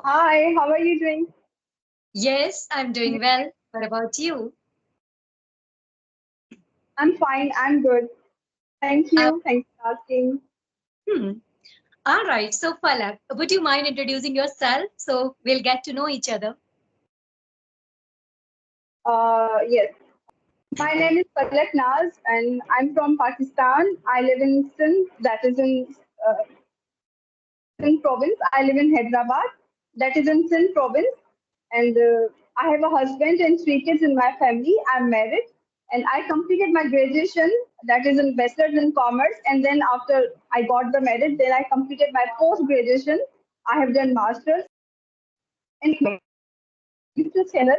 Hi, how are you doing? Yes, I'm doing well. What about you? I'm fine, I'm good. Thank Uh, you. Thanks for asking. hmm. All right. So, Palak, would you mind introducing yourself so we'll get to know each other? Yes, my name is Palak Naz and I'm from Pakistan. I live in Sindh, that is in uh, Sindh province. I live in Hyderabad, that is in Sindh province. And I have a husband and three kids in my family. I'm married and I completed my graduation, that is in Bachelor's in Commerce. And then after I got the merit, then I completed my post graduation. I have done master's YouTube channel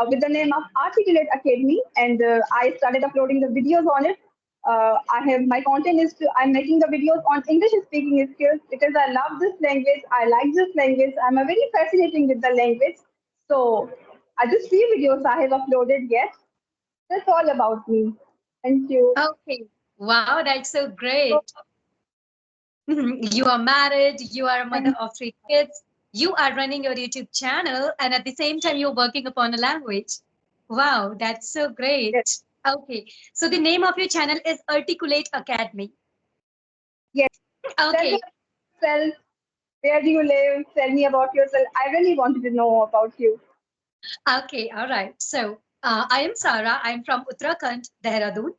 with the name of Articulate Academy, and I started uploading the videos on it. I have my content is I'm making the videos on English speaking skills because I love this language. I like this language. I'm a very fascinating with the language. So, just few videos I have uploaded yet. That's all about me. Thank you. Okay. Wow, that's so So, great. You are married, you are a mother thank of three kids, you are running your YouTube channel, and at the same time, you're working upon a language. Wow, that's so yes, great. Okay. So, the name of your channel is Articulate Academy. yes. Tell me Okay. about yourself. Where do you live? Tell me about yourself. I really wanted to know about you. Okay. All right. So, I am Sarah. I'm from Uttarakhand, Dehradun.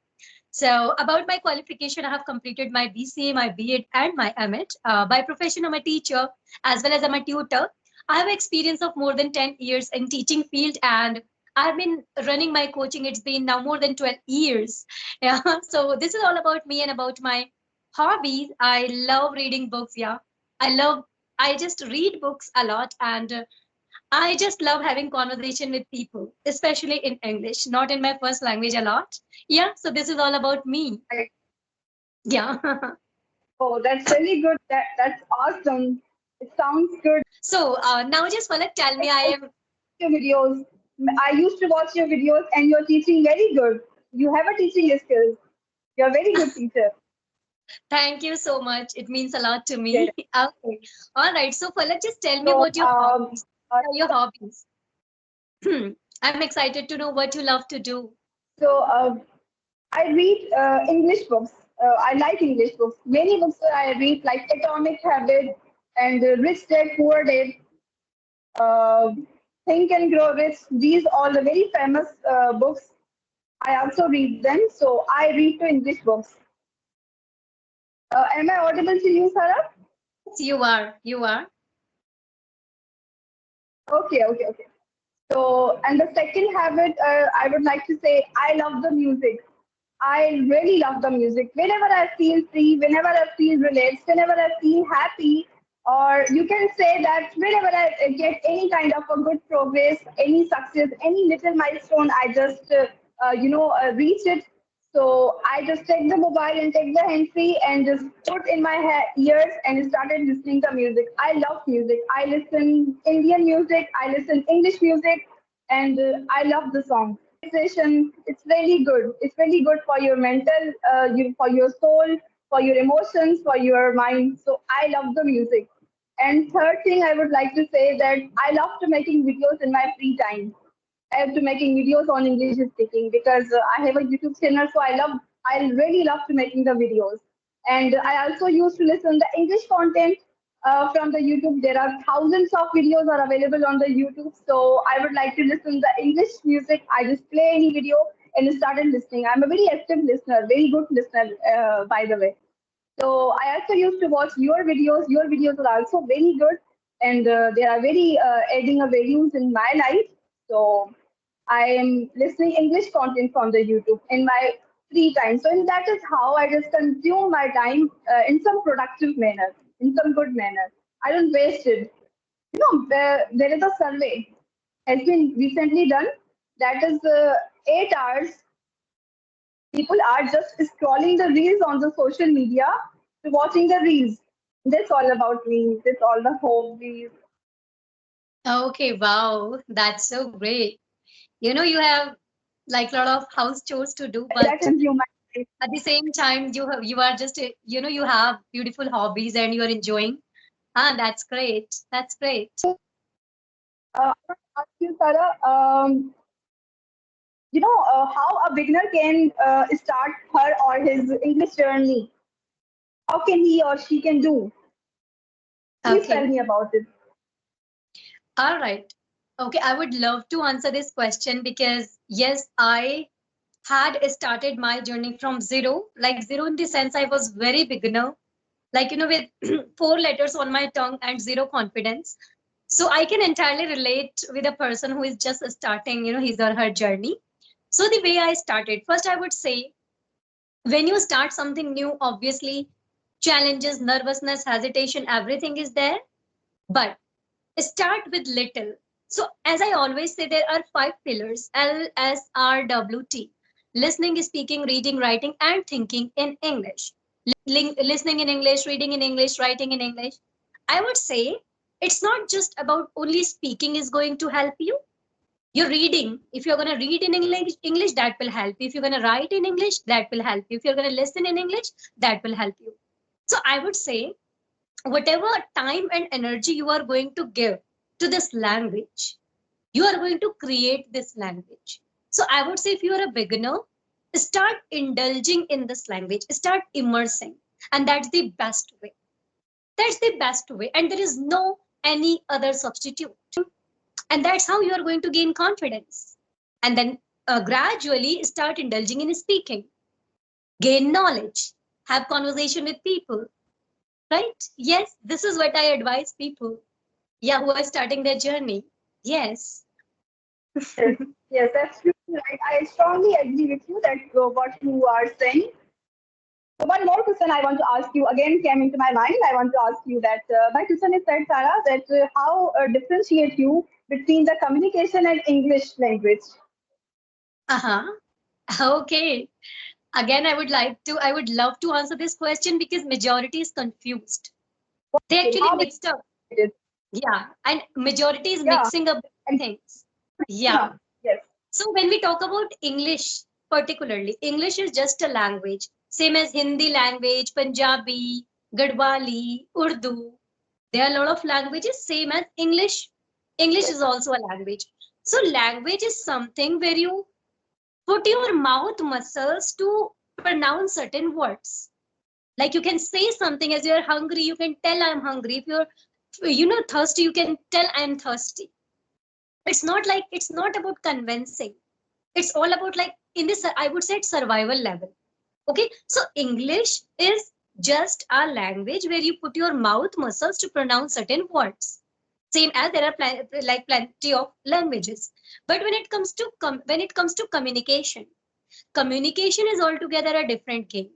So, about my qualification, I have completed my BCA, my B.Ed, and my M.Ed. By profession, I'm a teacher as well as I'm a tutor. I have experience of more than 10 years in teaching field, and I've been running my coaching. It's been now more than 12 years. Yeah. So, this is all about me and about my hobbies. I love reading books. Yeah. I love, I just read books a lot, and I just love having conversation with people, especially in English, not in my first language a lot. Yeah, so this is all about me. Right. Yeah. Oh, that's really good. That's awesome. It sounds good. So now just Palak, tell me, I I am. your videos. I used to watch your videos, and you're teaching very good. You have a teaching skills. You're a very good teacher. Thank you so much. It means a lot to Yeah. me. Okay. All right. So Palak, just tell me So, about your hobbies. uh, What are your hobbies? I'm excited to know what you love to do. so, I read English books. I like English books. Many books that I read, like Atomic Habit and Rich Dad Poor Dad, uh, Think and Grow Rich. These all the very famous books. I also read them. So I read to English books. Am I audible to you, Sarah? Yes, you are. You are. Okay, okay, okay. So, and the second habit, I would like to say, I love the music. I really love the music. Whenever I feel free, whenever I feel relaxed, whenever I feel happy, or you can say that whenever I get any kind of a good progress, any success, any little milestone, I just, reach it. So I just take the mobile and take the hand free and just put in my ears and started listening to music. I love music. I listen Indian music. I listen English music, and I love the song. Relaxation. It's really good. It's really good for your mental, for your soul, for your emotions, for your mind. So I love the music. And third thing I would like to say that I love to making videos in my free time. I have to making videos on English speaking because I have a YouTube channel, so I really love to making the videos. And I also used to listen the English content from the YouTube. There are thousands of videos are available on the YouTube, so I would like to listen the English music. I just play any video and started listening. I'm a very active listener, very good listener, by the way. So I also used to watch your videos. Your videos are also very good, and they are very adding a values in my life. So I am listening English content from the YouTube in my free time. So and that is how I just consume my time in some productive manner, in some good manner. I don't waste it. There is a survey has been recently done that is 8 hours people are just scrolling the reels on the social media to watching the reels. That's all about me. That's all the hobbies Okay, wow. That's so great. You have like a lot of house chores to do, but that consume my life. at the same time you are just you have beautiful hobbies and you are enjoying. Ah, that's great. That's great. I want to ask you, Sarah, how a beginner can start her or his English journey. How can he or she can do? Please tell Okay. me about it. All right. Okay, I would love to answer this question because yes, I had started my journey from zero, like zero in the sense I was very beginner, like with four letters on my tongue and zero confidence. So I can entirely relate with a person who is just starting, his or her journey. So the way I started, first I would say, when you start something new, obviously challenges, nervousness, hesitation, everything is there. But start with little. So, as I always say, there are five pillars: LSRWT: listening, speaking, reading, writing, and thinking in English. Listening in English, reading in English, writing in English. I would say it's not just about only speaking is going to help you. You're reading. If you're going to read in English, that will help. If you're going to write in English, that will help you. If you're going to listen in English, that will help you. So I would say whatever time and energy you are going to give to this language, you are going to create this language. So I would say if you are a beginner, start indulging in this language, start immersing. And that's the best way. That's the best way. And there is no any other substitute. And that's how you are going to gain confidence. And then gradually start indulging in speaking, gain knowledge, have conversation with people, right? Yes, this is what I advise people, yeah, who are starting their journey. Yes. Yes, yes, that's true. Right. I strongly agree with you that what you are saying. So one more question I want to ask you again came into my mind. I want to ask you that my question is that Sarah, that how differentiate you between the communication and English language? Uh-huh. Okay. Again, I would love to answer this question because majority is confused. They Okay, actually how it mixed up. is? Yeah. And majority is Yeah, mixing up and things. Yeah. yes, So when we talk about English, particularly, English is just a language, same as Hindi language, Punjabi, Gadwali, Urdu. There are a lot of languages, same as English. English yes, is also a language. So language is something where you put your mouth muscles to pronounce certain words. Like you can say something as you're hungry, you can tell I'm hungry. If you're, thirsty, you can tell I'm thirsty. It's not about convincing. It's all about like in this, I would say it's survival level. Okay. So English is just a language where you put your mouth muscles to pronounce certain words. Same as there are plenty of languages. But when it comes to communication, communication is altogether a different game.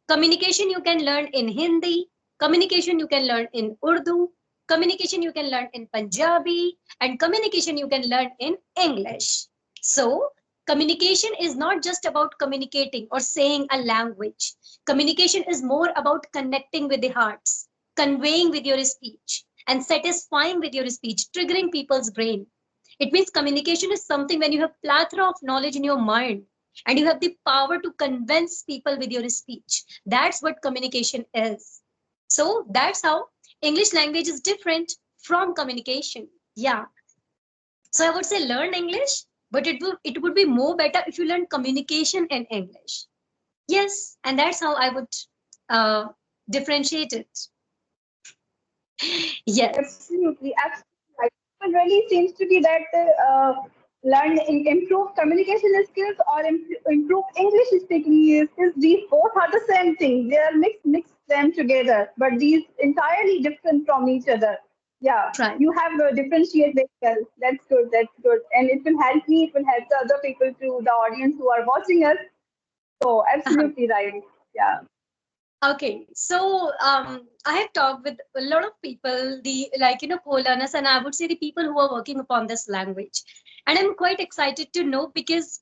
Communication you can learn in Hindi, communication you can learn in Urdu, communication you can learn in Punjabi, and communication you can learn in English. So, communication is not just about communicating or saying a language. Communication is more about connecting with the hearts, conveying with your speech, and satisfying with your speech, triggering people's brain. It means communication is something when you have plethora of knowledge in your mind and you have the power to convince people with your speech. That's what communication is. So that's how English language is different from communication. Yeah. So I would say learn English, but it would be more better if you learn communication in English. Yes, and that's how I would uh, differentiate it. Yes. absolutely, absolutely. Right. It really seems to be that improve communication skills or improve English speaking skills. These both are the same thing. They are mixed them together, but these entirely different from each other. Yeah, Right. you have differentiate very well. That's good. That's good, and it will help me. It will help the other people too, the audience who are watching us. So absolutely right. Yeah. Okay, so I have talked with a lot of people, the co-learners, and I would say the people who are working upon this language, and I'm quite excited to know because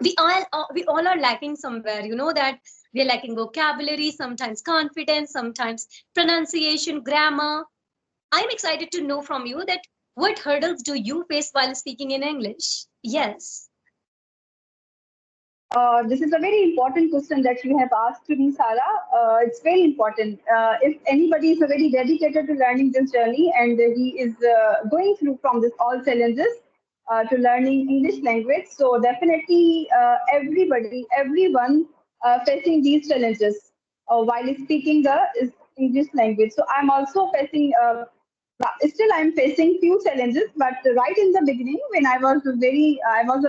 we all are lacking somewhere. You know that we are lacking vocabulary, sometimes confidence, sometimes pronunciation, grammar. I'm excited to know from you that what hurdles do you face while speaking in English? Yes. This is a very important question that you have asked to me, Sarah. It's very important. If anybody is very dedicated to learning this journey and he is going through from this all challenges to learning English language, so definitely everyone facing these challenges while speaking the is English language. So I'm also facing. Still I'm facing few challenges, but right in the beginning when I was a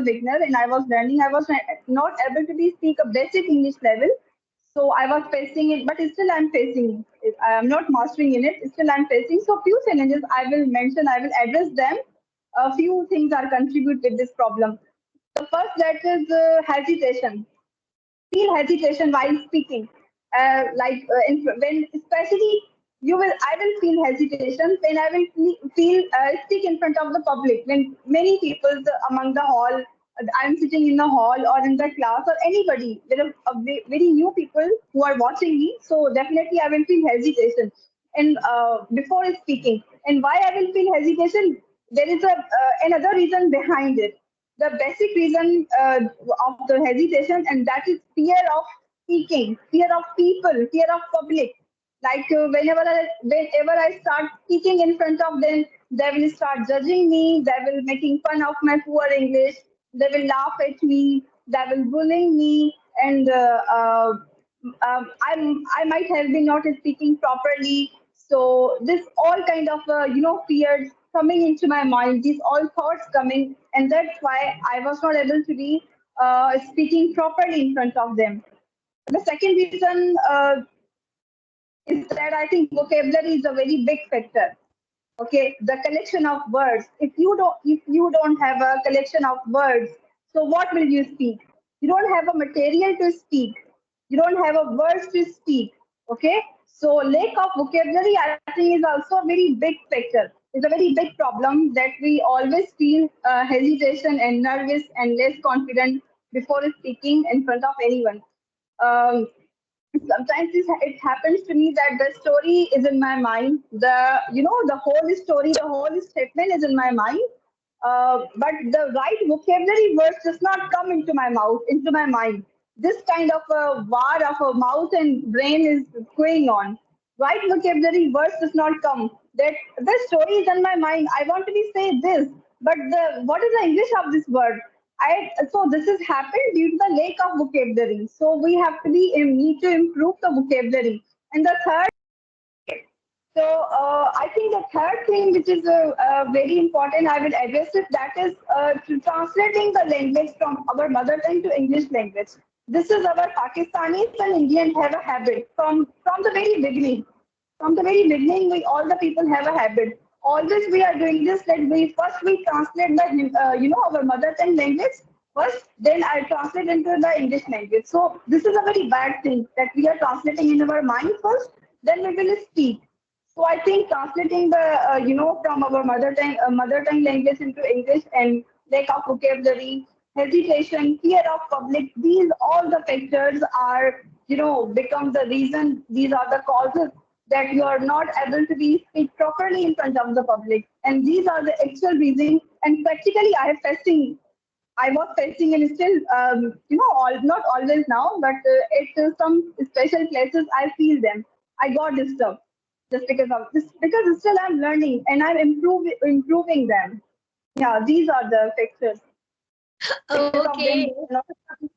beginner and I was learning, I was not able to be speak a basic English level. So I was facing it, but still I'm facing it. I am not mastering in it, still I'm facing. So few challenges I will mention, I will address them. A few things are contribute with this problem. The first, that is hesitation. Feel hesitation while speaking. When especially I will feel hesitation when I will feel speak in front of the public. When many people among the hall, I'm sitting in the hall or in the class or anybody, there are very new people who are watching me. So definitely I will feel hesitation and before speaking. And why I will feel hesitation? There is another reason behind it, the basic reason of the hesitation, and that is fear of speaking, fear of people, fear of public. Like whenever I start speaking in front of them, they will start judging me. They will making fun of my poor English. They will laugh at me. They will bullying me, and I might have been not speaking properly. So this all kind of fears coming into my mind. These all thoughts coming, and that's why I was not able to be speaking properly in front of them. The second reason is that I think vocabulary is a very big factor. Okay, the collection of words. If you don't have a collection of words, so what will you speak? You don't have a material to speak. You don't have a words to speak. Okay, so lack of vocabulary, I think, is also a very big factor. It's a very big problem that we always feel hesitation and nervous and less confident before speaking in front of anyone. Um, Sometimes it happens to me that the story is in my mind, the whole story, the whole statement is in my mind, but the right vocabulary words does not come into my mind. This kind of a war of a mouth and brain is going on. Right vocabulary words does not come. That the story is in my mind. I want to be say this, but the what is the English of this word? So this has happened due to the lack of vocabulary. So we have to be need to improve the vocabulary. And the third, so I think the third thing which is very important, I will address it. That is to translating the language from our mother tongue to English language. This is our Pakistanis and Indians have a habit from the very beginning. From the very beginning, we all the people have a habit. Always we are doing this. That we translate the our mother tongue language first, then I translate into the English language. So this is a very bad thing that we are translating in our mind first, then we will speak. So I think translating the from our mother tongue language into English and lack of vocabulary, hesitation, fear of public, these all the factors are become the reason. These are the causes that you are not able to be speak properly in front of the public, and these are the actual reason. And practically, I was facing and still, not always now, but at some special places, I feel them. I got disturbed just because of this, because still I'm learning and I'm improving them. Yeah, these are the factors. Because of them, Okay. they are not speak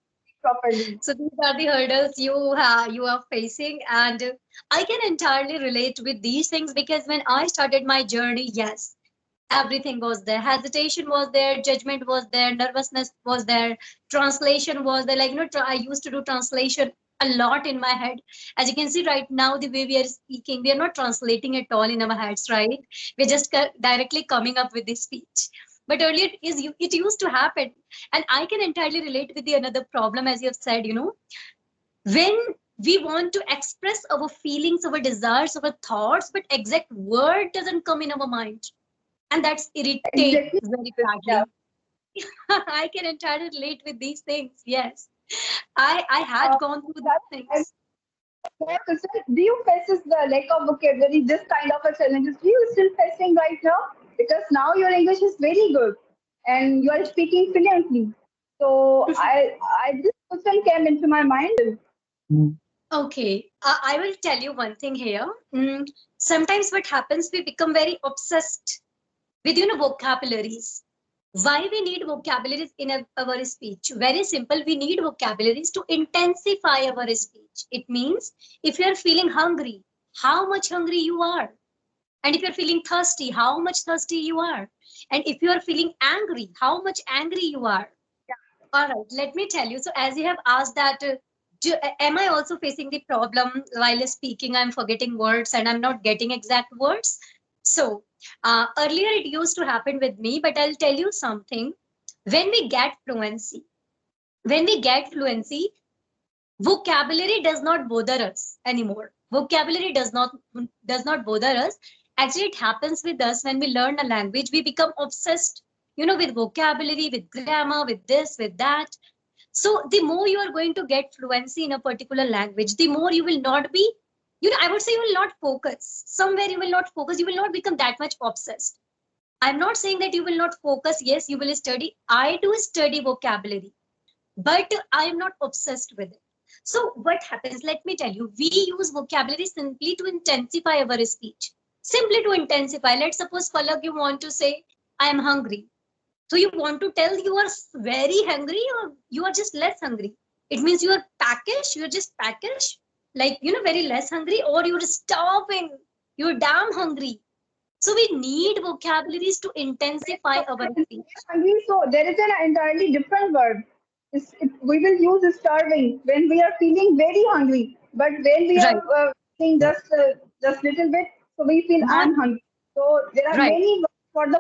properly. So these are the hurdles you are facing, and I can entirely relate with these things because when I started my journey, yes, everything was there. Hesitation was there, judgment was there, nervousness was there, translation was there. Like I used to do translation a lot in my head. As you can see right now, the way we are speaking, we are not translating at all in our heads, right? We're just directly coming up with the speech. But earlier it used to happen, and I can entirely relate with the another problem, as you have said. When we want to express our feelings, our desires, our thoughts, but exact word doesn't come in our mind, and that's irritate Exactly. very Yeah. badly. I can entirely relate with these things. Yes, I had gone through these I things. want to say, do you faces the lack of vocabulary, this kind of a challenges? Do you still facing right now? Because now your English is very good and you are speaking fluently. So I this question came into my mind. Okay, I will tell you one thing here. Sometimes what happens, we become very obsessed with vocabularies. Why we need vocabularies in our speech? Very simple. We need vocabularies to intensify our speech. It means if you are feeling hungry, how much hungry you are, and if you're feeling thirsty, how much thirsty you are, and if you are feeling angry, how much angry you are. All right, let me tell you. So, as you have asked that, am I also facing the problem while speaking? I'm forgetting words and I'm not getting exact words. So, earlier it used to happen with me, but I'll tell you something. When we get fluency, when we get fluency, vocabulary does not bother us anymore. Vocabulary does not bother us. Actually, it happens with us when we learn a language. We become obsessed, with vocabulary, with grammar, with this, with that. So the more you are going to get fluency in a particular language, the more you will not be, I would say you will not focus. Somewhere you will not focus. You will not become that much obsessed. I'm not saying that you will not focus. Yes, you will study. I do study vocabulary, but I am not obsessed with it. So what happens? Let me tell you, we use vocabulary simply to intensify our speech. Simply to intensify. Let's suppose, Palak, you want to say, I am hungry. So you want to tell you are very hungry or you are just less hungry. It means you are peckish, you're just peckish, like, very less hungry, or you're starving, you're damn hungry. So we need vocabularies to intensify our speech. Hungry, so there is an entirely different word. We will use starving when we are feeling very hungry, but when we are Right. feeling just little bit, so we feel Not I'm hungry. So there are right. many words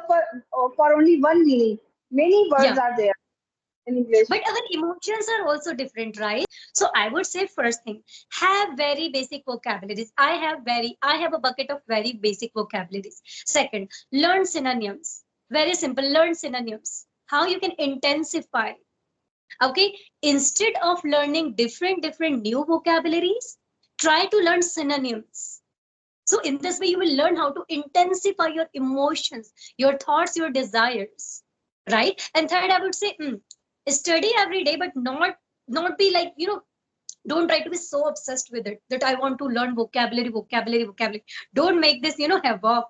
for only one meaning. Many words Yeah. are there in English. But our emotions are also different, right? So I would say first thing, have very basic vocabularies. I have a bucket of very basic vocabularies. Second, learn synonyms. Very simple, learn synonyms. How you can intensify. Okay, instead of learning different new vocabularies, try to learn synonyms. So in this way, you will learn how to intensify your emotions, your thoughts, your desires, right? And third, I would say, study every day, but not be like, don't try to be so obsessed with it that I want to learn vocabulary, vocabulary, vocabulary. Don't make this, havoc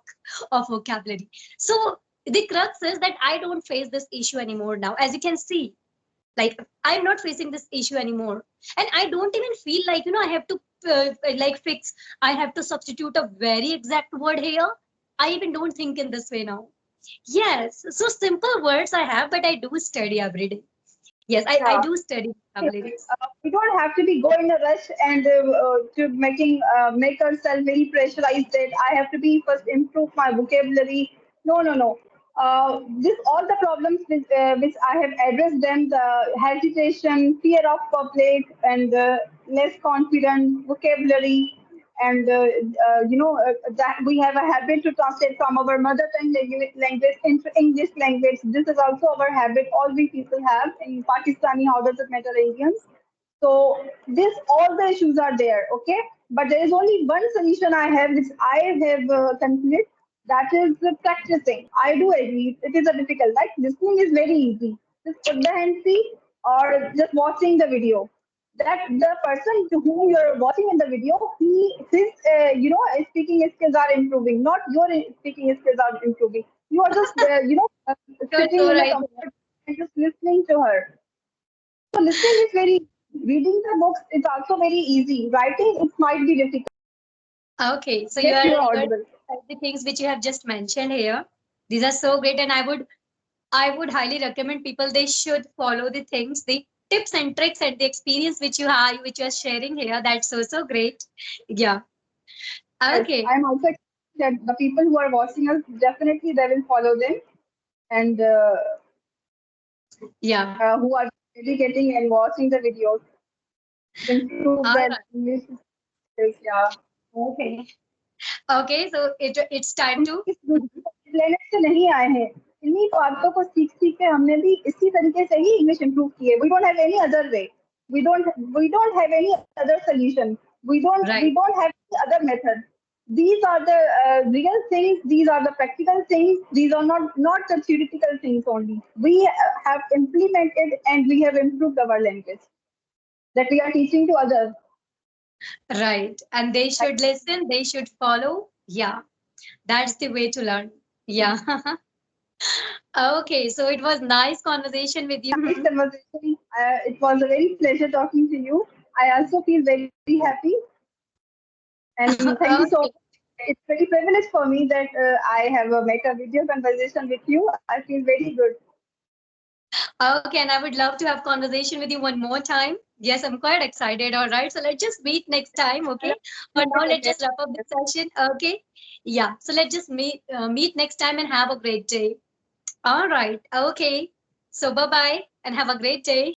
of vocabulary. So the crux is that I don't face this issue anymore now. As you can see, like, I'm not facing this issue anymore, and I don't even feel like, I have to like fix, I have to substitute a very exact word here. I even don't think in this way now. Yes, so simple words I have, but I do study every day. Yes, I Yeah. do study vocabularies. We don't have to be go in a rush and to make ourselves very pressurized that I have to be first improve my vocabulary. No, no, no. This all the problems which I have addressed them, the hesitation, fear of public, and less confidence, vocabulary, and that we have a habit to translate from our mother tongue language into English language. This is also our habit. All we people have in Pakistani. How does it matter, Indians? So this all the issues are there, okay. But there is only one solution I have, which I have concluded. That is practicing. I do agree. It is a difficult. Like listening is very easy. Just put the hand free or just watching the video. That the person to whom you're watching in the video, his speaking skills are improving. Not your speaking skills are improving. You are just You're sitting so in the right. comfort and just listening to her. So listening is very reading the books is also very easy. Writing it might be difficult. Okay, so Yes, you are you are audible. the things which you have just mentioned here. These are so great, and I would highly recommend people they should follow the things, the tips and tricks and the experience which you have, which you are sharing here. That's so great. Yeah. Yes, Okay. I'm also excited that the people who are watching us definitely they will follow them and Yeah. who are dedicating and watching the videos improve All their right. English skills. Yeah. Okay. Okay. So it's time हम to. इस planet से नहीं आए हैं इन्हीं बातों को सीख सीख के हमने भी इसी तरीके से ही इंग्लिश इंप्रूव की है we don't have any other way we don't have any other solution we Right. don't have any other method these are the real things these are the practical things these are not the theoretical things only we have implemented and we have improved our language that we are teaching to others. Right. And they should listen, they should follow. Yeah, that's the way to learn. Yeah. Okay, so it was nice conversation with you. Nice conversation. It was a very pleasure talking to you. I also feel very happy, and thank you so much. Okay. It's very privileged for me that I have met a video conversation with you. I feel very good. Okay, and I would love to have conversation with you one more time. Yes, I'm quite excited. All right, so let's just meet next time. Okay. For now, let's just wrap up this session. Okay. Yeah. So let's just meet next time and have a great day. All right. Okay. So bye bye and have a great day.